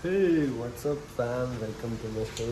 Hey what's up fam, welcome to my show.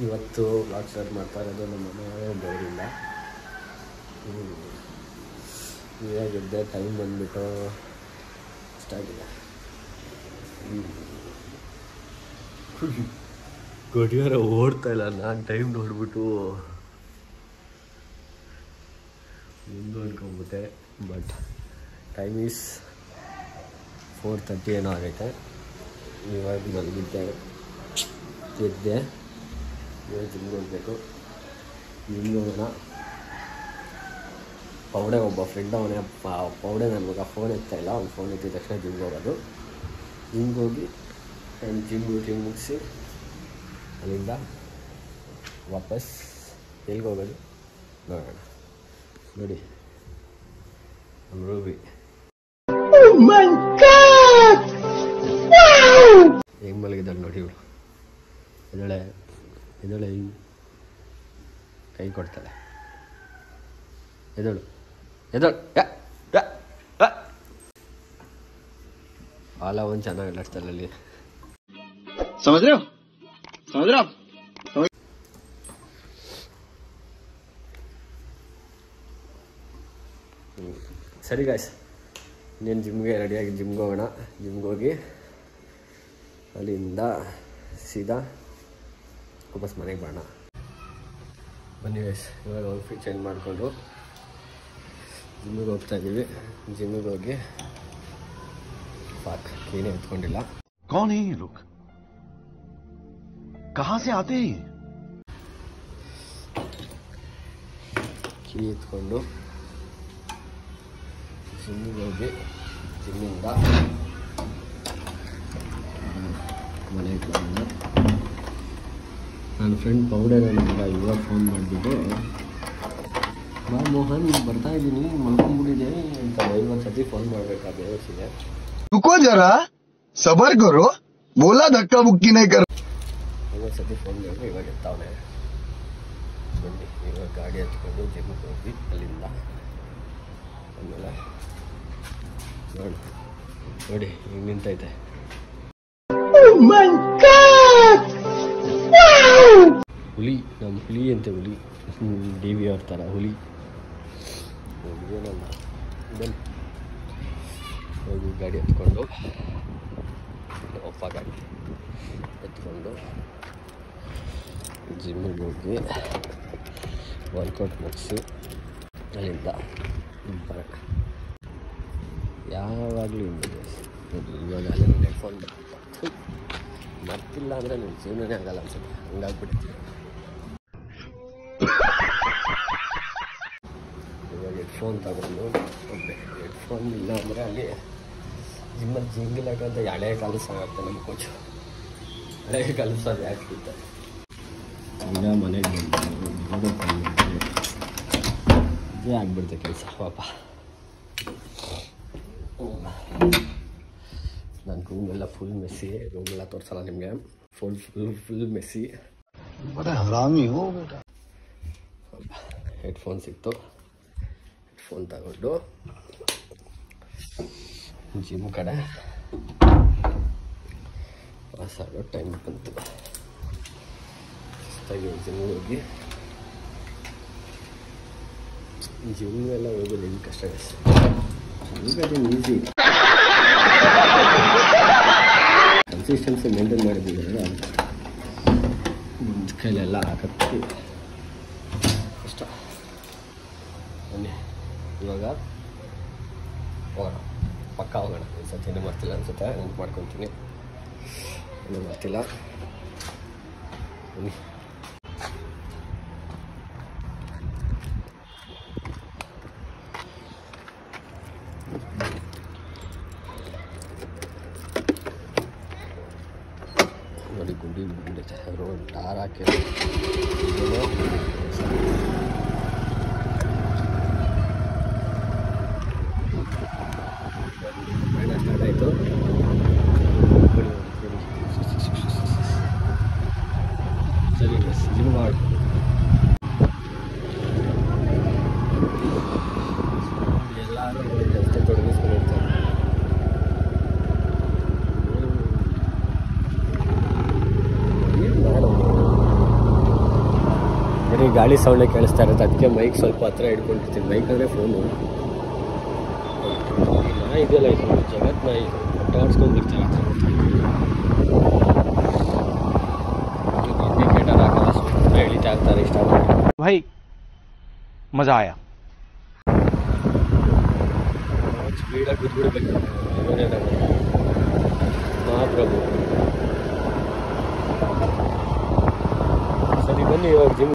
ಇವತ್ತು vlog start ಮಾಡ್ತಾ ಇರೋದು ನಮ್ಮ ಮನೆ ಡೈರಿಂದ. ಇವಾಗಿದ್ದೆ ಟೈಮ್ ಬಂದುಬಿಟ್ಟು ಇಷ್ಟಾಗಿದೆ. ಗಡಿಯಾರ ಓಡ್ತಾ ಇಲ್ಲ. ನಾನು ಟೈಮ್ ನೋಡ್ಬಿಟ್ಟು ಮುಂದೆ ಅಂದ್ಕೊಂಬಿಟ್ಟೆ. ಬಟ್ ಟೈಮ್ ಈಸ್ 4:30 ಏನೋ ಆಗೈತೆ. ಇವಾಗ ಮಲಗಿದ್ದೆ, ಎದ್ದೆ. ಇವಾಗ ಜಿಮ್ಗೆ ಹೋಗಬೇಕು. ಜಿಮ್ಗೆ ಹೋಗೋಣ. ಪೌಡೆ ಒಬ್ಬ ಫ್ರೆಂಡ್ ಅವನೇ. ಪೌಡೆ ನನ್ನ ಮಗ ಫೋನ್ ಎತ್ತಾ ಇಲ್ಲ. ಅವ್ನು ಫೋನ್ ಎತ್ತಿದ ತಕ್ಷಣ ಜಿಮ್ಗೆ ಹೋಗೋದು. ಜಿಮ್ಗೆ ಹೋಗಿ ನಾನು ಜಿಮ್ ರೂಟೀನ್ ಮುಗಿಸಿ ಅಲ್ಲಿಂದ ವಾಪಸ್ ಎಲ್ಲಿಗೆ ಹೋಗೋದು ನೋಡೋಣ. ನೋಡಿ ನಮ್ಮ ರೂಬಿ ಹೆಂಗೆ ಮಲಗಿದ್ದಾಳೆ ನೋಡಿ. ಇವಳು ಎದಳೆ ಕೈ ಕೊಡ್ತಾಳೆ. ಎದಳು ಹಾಲ ಒಂದು ಚೆನ್ನಾಗಿ ಆಡ್ತಾಳೆ ಅಲ್ಲಿ. ಸರಿ ಗಾಯ್ಸ್, ಇನ್ನೇನು ಜಿಮ್ಗೆ ರೆಡಿಯಾಗಿ ಜಿಮ್ಗೆ ಹೋಗೋಣ. ಜಿಮ್ಗೆ ಹೋಗಿ ಅಲ್ಲಿಂದ ಸೀದಾ ವಾಪಸ್ ಮನೆಗೆ ಬರೋಣ. ಬನ್ನಿ ಗಾಯ್ಸ್, ಇವಾಗ ಔಟ್ಫಿಟ್ ಚೇಂಜ್ ಮಾಡಿಕೊಂಡು ಜಿಮ್ಮಿಗೆ ಹೋಗ್ತಾ ಇದ್ದೀವಿ. ಜಿಮ್ಮಿಗೆ ಹೋಗಿ ಪಾಕ್ ಏನೇ ಎತ್ಕೊಂಡಿಲ್ಲ. कौन है ये लोग? कहां से आते हैं? ಕೀ ಎತ್ಕೊಂಡು ಜಿಮ್ಮಿಗೆ ಹೋಗಿ ಜಿಮ್ಮಿಂದ ಮನೆಗೆ ಬಂದ. ನನ್ನ ಫ್ರೆಂಡ್ ಪೌಡೆ ನನಗೆ ಇವಾಗ ಫೋನ್ ಮಾಡಿಬಿಟ್ಟು, ಬಾ ಮೋಹನ್ ಬರ್ತಾ ಇದ್ದೀನಿ, ಮಲ್ಕೊಂಡ್ಬಿಟ್ಟಿದೆ ಅಂತ 50 ಸತಿ ಫೋನ್ ಮಾಡಬೇಕಾದ ಯೋಚಿಸಿದೆ. रुको जरा सबर करो, बोला धक्का बुक्की नहीं कर. 50 ಸತಿ ಫೋನ್ ಮಾಡಿದ್ರೆ ಇವಾಗ ಎತ್ತಾವನೆ. ಬನ್ನಿ ಇವಾಗ ಗಾಡಿ ಹತ್ಕೊಂಡು ಜಿಮ್ಗೆ ಹೋಗಿ ಅಲ್ಲಿಂದ ಆಮೇಲೆ ನೋಡಿ ಹಿಂಗೆ ನಿಂತೈತೆ. ಹುಲಿ, ನಮ್ಮ ಹುಲಿ ಅಂತೆ. ಹುಲಿ DV ಅವ್ರ ಥರ ಹುಲಿ. ಏನಲ್ಲ ಬನ್ನಿ ಹೋಗಿ ಗಾಡಿ ಎತ್ಕೊಂಡು ಒಪ್ಪ ಗಾಡಿ ಎತ್ಕೊಂಡು ಜಿಮ್ಮಿಗೆ ಹೋಗಿ ವರ್ಕೌಟ್ ಮುಗಿಸಿ ಅಲ್ಲಿಂದ ಬರೋಣ. ಯಾವಾಗಲೂ ಹಿಂಗಿದೆ. ಇವಾಗ ಅಲ್ಲಿ ಹೆಡ್ಫೋನ್ ಮರ್ತಿಲ್ಲ ಅಂದರೆ ನಿಮ್ಮ ಜೀವನನೇ ಆಗಲ್ಲ ಅನ್ಸುತ್ತೆ. ಹಂಗಾಗ್ಬಿಡ್ತೀವಿ. ಇವಾಗ ಹೆಡ್ಫೋನ್ ತಗೊಂಡು ಹೋಗ್ಬೇಕು. ಹೆಡ್ಫೋನ್ ಇಲ್ಲ ಅಂದರೆ ಅಲ್ಲಿ ಜಿಮ್ಮಲ್ಲಿ ಜಿಂಗಿಲಾಗಂತ ಹಳೆ ಕಲಿಸಾಗತ್ತೆ ನಮ್ಮ ಕೋಚು. ಹಳೆ ಕಲಿಸೋದು ಯಾಕೆ ಇರ್ತಾರೆ. ಈಗ ಮನೆಗೆ ಬಂದು ಇದೇ ಆಗ್ಬಿಡುತ್ತೆ ಕೆಲಸ ಪಾಪ. ನನ್ನ ರೂಮೆಲ್ಲ ಫುಲ್ ಮೆಸ್ಸಿ. ರೂಮೆಲ್ಲ ತೋರಿಸಲ್ಲ ನಿಮಗೆ. Full messy. ಹೆಡ್ಫೋನ್ ಸಿಕ್ತು. ಹೆಡ್ಫೋನ್ ತಗೊಂಡು ಜಿಮ್ ಕಡೆ ಪಾಸ್ ಆಗೋ ಟೈಮ್ ಬಂತು. ಸುಸ್ತಾಗಿ ಜಿಮ್ಗೆ ಹೋಗಿ ಜಿಮ್ ಎಲ್ಲ ಹೋಗೋದು ಹೆಂಗೆ ಕಷ್ಟ ಈಗ ಅದೇನು ಈಸಿ. ಕನ್ಸಿಸ್ಟೆನ್ಸಿ ಮೇಂಟೈನ್ ಮಾಡಿದ್ದೀವಿ. ಕೈಲೆಲ್ಲ ಹಾಕಕ್ಕೆ ಕಷ್ಟ. ಬನ್ನಿ ಇವಾಗ ಹೋಗೋಣ. ಪಕ್ಕ ಹೋಗೋಣ. ಒಂದು ಸತಿ ಏನೂ ಮಾಡ್ತಿಲ್ಲ ಅನ್ಸುತ್ತೆ. ನೆನ್ಪು ಮಾಡ್ಕೊತೀನಿ. ಏನೂ ಮಾಡ್ತಿಲ್ಲ. ಬನ್ನಿ ನೋಡಿ ಗುಂಡಿ ಬಿಟ್ಟಿದೆ. ರೋಡ್ ಟಾರ್ ಹಾಕಿ ಸ್ಟಾರ್ಟ್ ಆಯಿತು. ಸರಿ ಜಿಮ್ ಮಾಡಿ ಎಲ್ಲರೂ ಕೆಲಸ ತೊಡಗಿಸ್ಕೊಂಡಿರ್ತಾರೆ. ಹಾಗಾಗಿ ಗಾಳಿ ಸೌಂಡೇ ಕೇಳಿಸ್ತಾ ಇರುತ್ತೆ. ಅದಕ್ಕೆ ಮೈಕ್ ಸ್ವಲ್ಪ ಹತ್ರ ಹಿಡ್ಕೊಂಡಿರ್ತೀನಿ. ಮೈಕ್ ಅಂದರೆ ಫೋನು. ನಾಯಿ ಇದೆಯಲ್ಲ, ಇದು ಜಗತ್ ನಾಯಿ, ಆಟಾಡ್ಸ್ಕೊಂಡು ಬರ್ತಾ ಇರ್ತಾರೆ. ಇಂಡಿಕೇಟರ್ ಹಾಕಲ್ಲ, ಸುಮ್ಮನೆ ಎಳಿತಾ ಇರ್ತಾರೆ ಇಷ್ಟ भाई मजा आया. ಸ್ಪೀಡಾಗಿ ಬಿದ್ದುಬಿಡ್ಬೇಕು. ಮಹಾಪ್ರಭು ಸರಿ ಬನ್ನಿ. ಇವಾಗ ಜಿಮ್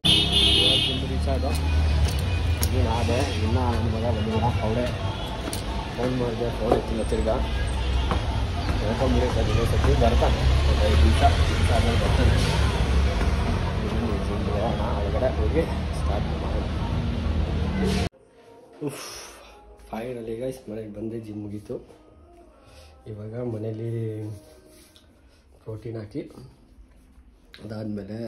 ರೀಚ್ ಆದ. ನೀನು ಆದೆ ಇನ್ನೂ ನನ್ನ ಮಗ ಬಂದಿಲ್ಲ. ಅವಳೇ ಫೋನ್ ಮಾಡಿದೆ, ಫೋನ್ ಎತ್ತಿಲ್ಲ. ತಿರ್ಗಾ ಹೇಳ್ಕೊಂಬಿಡಿ ಸದ್ಯ ಸತಿ ಬರ್ತಾನೆ. ಒಂದು 5 ನಿಮಿಷ ಆದ್ಮೇಲೆ ಬರ್ತಾನೆ. ಜಿಮ್ಗೆ ಹೋಗೋಣ, ಒಳಗಡೆ ಹೋಗಿ ಸ್ಟಾರ್ಟ್ ಮಾಡೋಣ. ಫೈನಲಿ ಗೈಸ್ ಮನೆಗೆ ಬಂದೆ. ಜಿಮ್ ಮುಗೀತು. ಇವಾಗ ಮನೇಲಿ ಪ್ರೋಟೀನ್ ಹಾಕಿ ಅದಾದಮೇಲೆ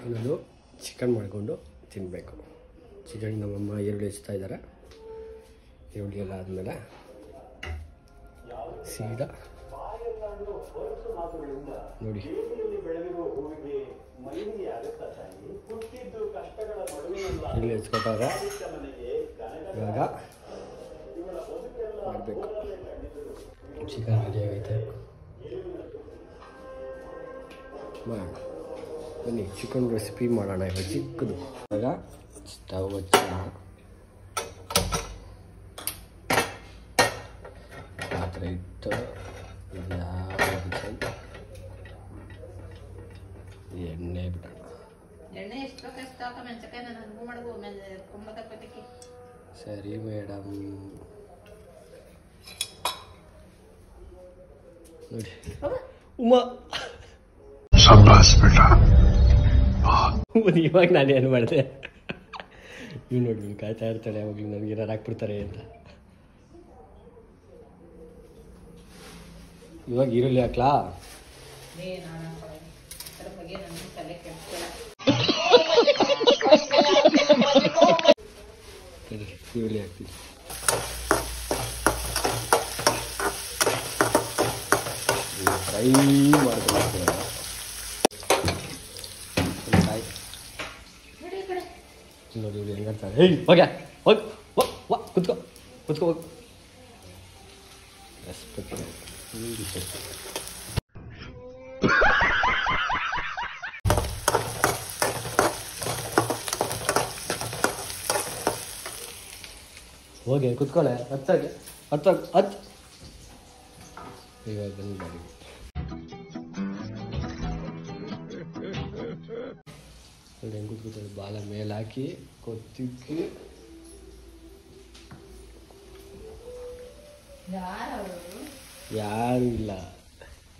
ಇನ್ನೊಂದು ಚಿಕನ್ ಮಾಡಿಕೊಂಡು ತಿನ್ನಬೇಕು. ಚಿಕನ್ ನಮ್ಮಮ್ಮ ಈರುಳ್ಳಿ ಹೆಚ್ಚುತ್ತಾ ಇದ್ದಾರೆ. ಈರುಳ್ಳಿ ಎಲ್ಲ ಆದಮೇಲೆ ಸೀದಾ ನೋಡಿ ಇಲ್ಲಿ ಹೆಚ್ಕೊಟ್ಟಾಗ ಇವಾಗ ಮಾಡಬೇಕು. ಚಿಕನ್ ರೆಡಿ ಆಗೈತೆ. ಬನ್ನಿ ಚಿಕನ್ ರೆಸಿಪಿ ಮಾಡೋಣ. ಇವಾಗ ಚಿಕ್ಕದು ಇವಾಗ ಸ್ಟವ್ ಹಚ್ಚೋಣ. ಪಾತ್ರೆ ಇಟ್ಟು ಎಣ್ಣೆ ಬಿಡೋಣ. ಸರಿ ಮೇಡಮ್. ನೋಡಿ ಉಮಾ ಇವಾಗ ನಾನೇನು ಮಾಡಿದೆ. ಇವ್ ನೋಡಿ ಕಾಯ್ತಾ ಇರ್ತಾಳೆ ಯಾವಾಗಲೂ ನನಗೆ ಏನಾರು ಹಾಕ್ಬಿಡ್ತಾರೆ ಅಂತ. ಇವಾಗ ಈರುಳ್ಳಿ ಹಾಕ್ಲಾ? ಈರುಳ್ಳಿ ಹಾಕ್ತೀನಿ. ಫ್ರೈ ಮಾಡ್ಕೊಂಡು ನೋಡಿ ಇವ್ರು ಹೆಂಗಂತಾರೆ. ಹೇಳಿ ಹೋಗ್ಯಾ ಹೋಗಿ ಕುತ್ಕೋ ಕುತ್ಕೋ ಹೋಗಿ. ರೆಸ್ಪೆಕ್ಟ್ ಹೋಗಿ ಕುತ್ಕೊಳ್ಳೆ. ಹತ್ತಾಗೆ ಹತ್ತು ಇವಾಗ ಬಂದು ಬಾಡಿ ಹೆಂಗೆ ಕೂತ್ಕೊಳ್ತಾರೆ. ಬಾಲ ಮೇಲೆ ಹಾಕಿ ಕೊತ್ತಿಕ್ಕಿ ಯಾರು ಇಲ್ಲ.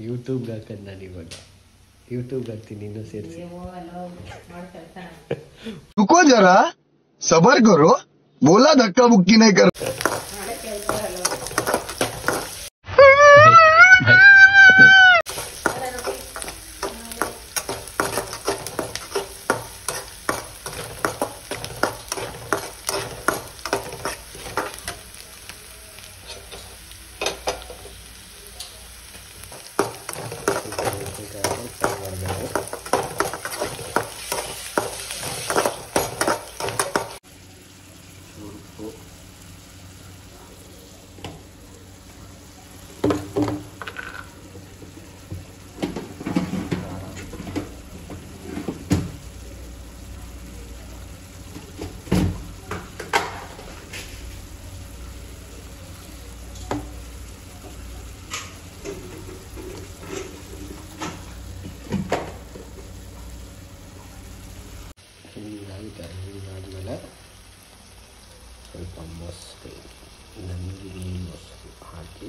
ಯೂಟ್ಯೂಬ್ಗೆ ಹಾಕೋದು ನಾನು ಇವಾಗ. ಯೂಟ್ಯೂಬ್ಗೆ ಹಾಕ್ತೀನಿ ಇನ್ನೂ ಸೇರಿಸಿ. रुको जरा सबर करो, बोला धक्का मुक्की नहीं कर. ಆದಮೇಲೆ ಸ್ವಲ್ಪ ಮೊಸರು, ನಂದಿನಿ ಮೊಸರು ಹಾಕಿ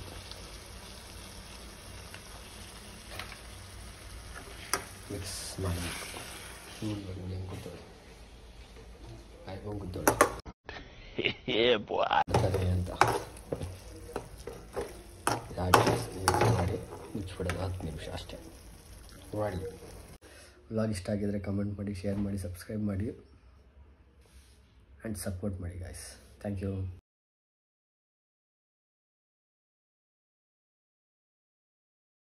ಮಿಕ್ಸ್ ಮಾಡಬೇಕು. ಹೆಂಗೆ ಕೂತೋಳಿ ಆಯ್ಕೊಂಡು ಕೂತೋಳಿ ಅಂತ ಮಾಡಿ ಮುಚ್ಚಿಬಿಡೋದು 10 ನಿಮಿಷ ಅಷ್ಟೇ ಮಾಡಿ. ವ್ಲಾಗ್ ಇಷ್ಟ ಆಗಿದ್ರೆ ಕಮೆಂಟ್ ಮಾಡಿ, ಶೇರ್ ಮಾಡಿ, ಸಬ್ಸ್ಕ್ರೈಬ್ ಮಾಡಿ ಆ್ಯಂಡ್ ಸಪೋರ್ಟ್ ಮಾಡಿ ಗಾಯ್ಸ್. Thank you.